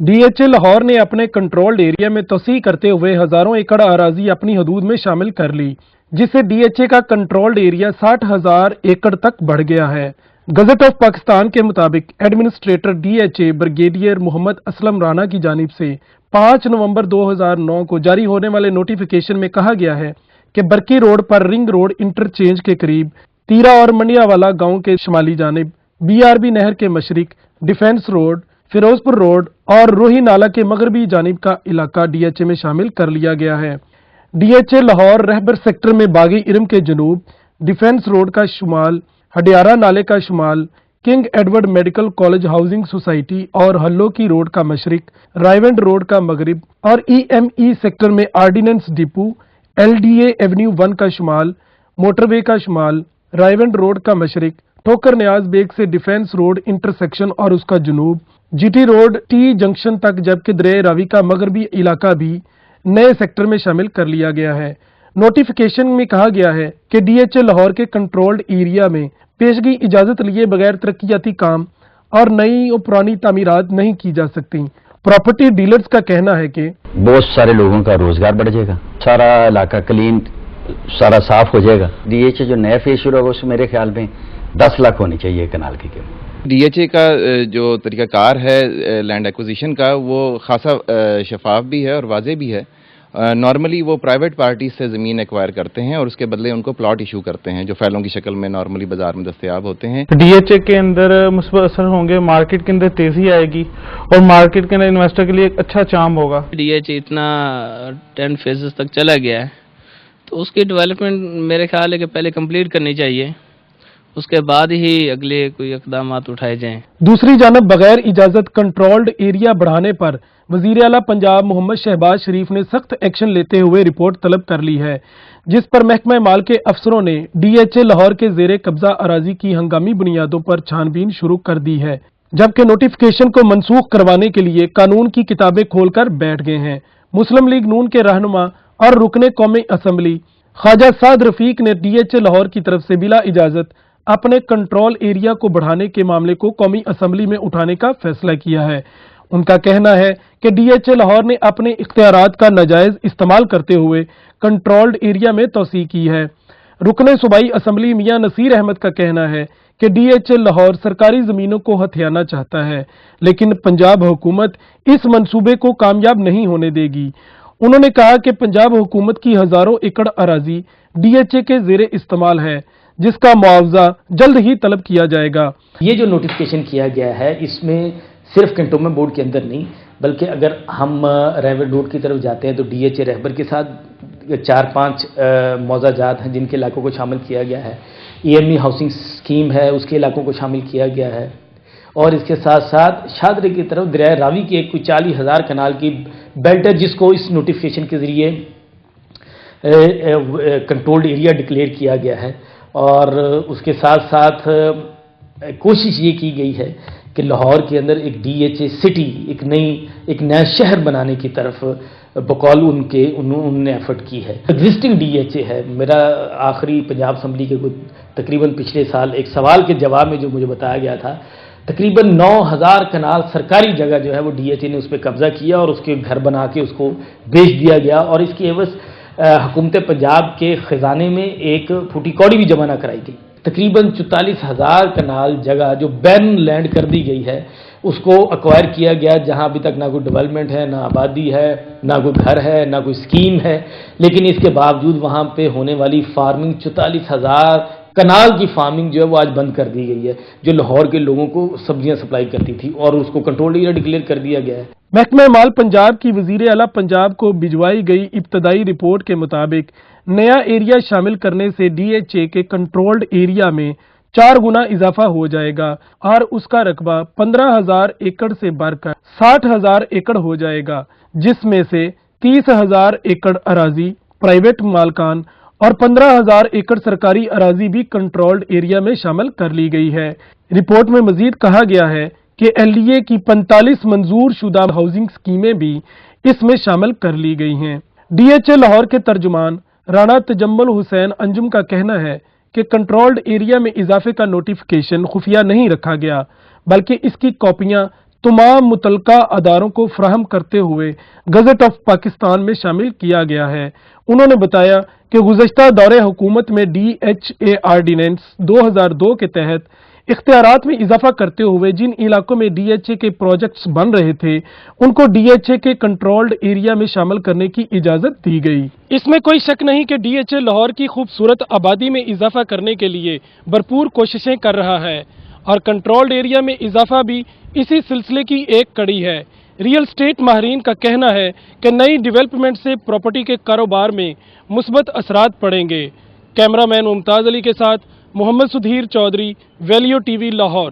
DHA Lahore ने अपने controlled area में तोसी करते हुए हजारों एकड़ अराजी अपनी हदूद में शामिल कर ली, जिससे डीएचए का कंट्रोल्ड एरिया 60,000 एकड़ तक बढ़ गया है। गजट ऑफ पाकिस्तान के मुताबिक administrator DHA brigadier Mohammad Aslam Rana की जानिब से 5 नवंबर 2009 को जारी होने वाले नोटिफिकेशन में कहा गया है कि बरकी रोड पर रिंग रोड इंटरचेंज के करीब तीरा और मंडियावाला गांव के शुमाली जानिब बीआरबी नहर के मशरिक डिफेंस रोड, फिरोजपुर रोड और रोही नाला के मगरबी जानिब का इलाका डीएचए में शामिल कर लिया गया है। डीएचए लाहौर रहबर सेक्टर में बागी इरम के जनूब, डिफेंस रोड का शुमाल, हडियारा नाले का शुमाल, king Edward medical college housing society और हल्लो की रोड का मशरिक, रायवेंड रोड का मगरिब और ईएमई सेक्टर में आर्डिनेंस डिपो, एलडीए एवेन्यू 1 का शुमाल, मोटरवे का शुमाल, रायवेंड रोड का मशरिक, ठोकर न्याज बेग से डिफेंस रोड इंटरसेक्शन और उसका जुनूब, जीटी रोड टी जंक्शन तक, जबकि दरिया रावी का मगरबी इलाका भी नए सेक्टर में शामिल कर लिया गया है। नोटिफिकेशन में कहा गया है कि डीएचए लाहौर के कंट्रोल्ड एरिया में पेशगी इजाजत लिए बगैर तरक्याती काम और नई और पुरानी तामीरात नहीं की जा सकती। प्रॉपर्टी डीलर्स का कहना है कि बहुत सारे लोगों का रोजगार बढ़ जाएगा, सारा इलाका क्लीन, सारा साफ हो जाएगा। डीएचए जो नया फेज शुरू होगा उसमें मेरे ख्याल में 10 लाख होनी चाहिए कनाल की कीमत। डीएचए का जो तरीकाकार है लैंड एक्विजिशन का वो खासा शफाफ भी है और वाज़ेह भी है। नॉर्मली वो प्राइवेट पार्टी से ज़मीन एक्वायर करते हैं और उसके बदले उनको प्लॉट इशू करते हैं जो फैलों की शक्ल में नॉर्मली बाजार में दस्तयाब होते हैं। डीएचए के अंदर मुस्बत असर होंगे, मार्केट के अंदर तेजी आएगी और मार्केट के अंदर इन्वेस्टर के लिए एक अच्छा चाम होगा। डीएचए इतना 10 फेजेस तक चला गया है तो उसकी डेवलपमेंट मेरे ख्याल है कि पहले कंप्लीट करनी चाहिए, उसके बाद ही अगले कोई इकदाम उठाए जाएं। दूसरी जानब बगैर इजाजत कंट्रोल्ड एरिया बढ़ाने पर वजीर आला पंजाब मोहम्मद शहबाज शरीफ ने सख्त एक्शन लेते हुए रिपोर्ट तलब कर ली है, जिस पर महकमा माल के अफसरों ने डीएचए लाहौर के जेरे कब्जा अराजी की हंगामी बुनियादों पर छानबीन शुरू कर दी है, जबकि नोटिफिकेशन को मनसूख करवाने के लिए कानून की किताबें खोलकर बैठ गए हैं। मुस्लिम लीग नून के रहनुमा और रुकने कौमी असम्बली ख्वाजा साद रफीक ने डीएचए लाहौर की तरफ से बिला इजाजत अपने कंट्रोल एरिया को बढ़ाने के मामले को कौमी असम्बली में उठाने का फैसला किया है। उनका कहना है कि डीएचए लाहौर ने अपने इख्तियारात का नाजायज इस्तेमाल करते हुए कंट्रोल्ड एरिया में तोसी की है। रुकने सूबाई असम्बली मियां नसीर अहमद का कहना है कि डीएचए लाहौर सरकारी जमीनों को हथियाना चाहता है, लेकिन पंजाब हुकूमत इस मंसूबे को कामयाब नहीं होने देगी। उन्होंने कहा कि पंजाब हुकूमत की हजारों एकड़ अराजी डीएचए के जेरे इस्तेमाल है, जिसका मुआवजा जल्द ही तलब किया जाएगा। ये जो नोटिफिकेशन किया गया है इसमें सिर्फ कंटोनमेंट बोर्ड के अंदर नहीं, बल्कि अगर हम रहबर रोड की तरफ जाते हैं तो डीएचए रहबर के साथ 4-5 मौजाजात हैं जिनके इलाकों को शामिल किया गया है। ईएमई हाउसिंग स्कीम है, उसके इलाकों को शामिल किया गया है और इसके साथ साथ शादरे की तरफ दरिया रावी की एक 40,000 कनाल की बेल्ट है जिसको इस नोटिफिकेशन के जरिए कंट्रोल्ड एरिया डिक्लेयर किया गया है। और उसके साथ साथ कोशिश ये की गई है कि लाहौर के अंदर एक डीएचए सिटी, एक नया शहर बनाने की तरफ बकौल उन्होंने एफर्ट की है। एग्जिस्टिंग डीएचए है। मेरा आखिरी पंजाब असम्बली के तकरीबन पिछले साल एक सवाल के जवाब में जो मुझे बताया गया था, तकरीबन 9,000 कनाल सरकारी जगह जो है वो डीएचए ने उस पर कब्जा किया और उसके घर बना के उसको बेच दिया गया और इसकी एवज हुकूमत पंजाब के खजाने में एक फूटी कौड़ी भी जमा न कराई गई। तकरीबन 44,000 कनाल जगह जो बैन लैंड कर दी गई है उसको अक्वायर किया गया, जहां अभी तक ना कोई डेवलपमेंट है, ना आबादी है, ना कोई घर है, ना कोई स्कीम है, लेकिन इसके बावजूद वहां पे होने वाली फार्मिंग 44,000 कनाल की फार्मिंग जो है वो आज बंद कर दी गई है, जो लाहौर के लोगों को सब्जियां सप्लाई करती थी और उसको कंट्रोल एरिया डिक्लेयर कर दिया गया है। महकमा माल पंजाब की वजीर आला पंजाब को भिजवाई गई इब्तदाई रिपोर्ट के मुताबिक नया एरिया शामिल करने से डीएचए के कंट्रोल्ड एरिया में 4 गुना इजाफा हो जाएगा और उसका रकबा 15,000 एकड़ से बढ़कर 60,000 एकड़ हो जाएगा, जिसमें से 30,000 एकड़ अराजी प्राइवेट मालकान और 15,000 एकड़ सरकारी अराजी भी कंट्रोल्ड एरिया में शामिल कर ली गई है। रिपोर्ट में मजीद कहा गया है कि एलडीए की 45 मंजूर शुदा हाउसिंग स्कीमें भी इसमें शामिल कर ली गई हैं। डीएचए लाहौर के तर्जुमान राणा तजम्मुल हुसैन अंजुम का कहना है कि कंट्रोल्ड एरिया में इजाफे का नोटिफिकेशन खुफिया नहीं रखा गया, बल्कि इसकी कॉपियां तमाम मुतलका अदारों को फराहम करते हुए गजट ऑफ पाकिस्तान में शामिल किया गया है। उन्होंने बताया कि गुज़श्ता दौरे हुकूमत में DHA आर्डिनेंस 2002 के तहत इख्तियारात में इजाफा करते हुए जिन इलाकों में DHA के प्रोजेक्ट्स बन रहे थे उनको DHA के कंट्रोल्ड एरिया में शामिल करने की इजाजत दी गई। इसमें कोई शक नहीं कि DHA लाहौर की खूबसूरत आबादी में इजाफा करने के लिए भरपूर कोशिशें कर रहा है और कंट्रोल्ड एरिया में इजाफा भी इसी सिलसिले की एक कड़ी है। रियल स्टेट माहिरीन का कहना है कि नई डेवलपमेंट से प्रॉपर्टी के कारोबार में मुस्बत असरात पड़ेंगे। कैमरामैन मुमताज अली के साथ मोहम्मद सुधीर चौधरी, वैल्यू TV लाहौर।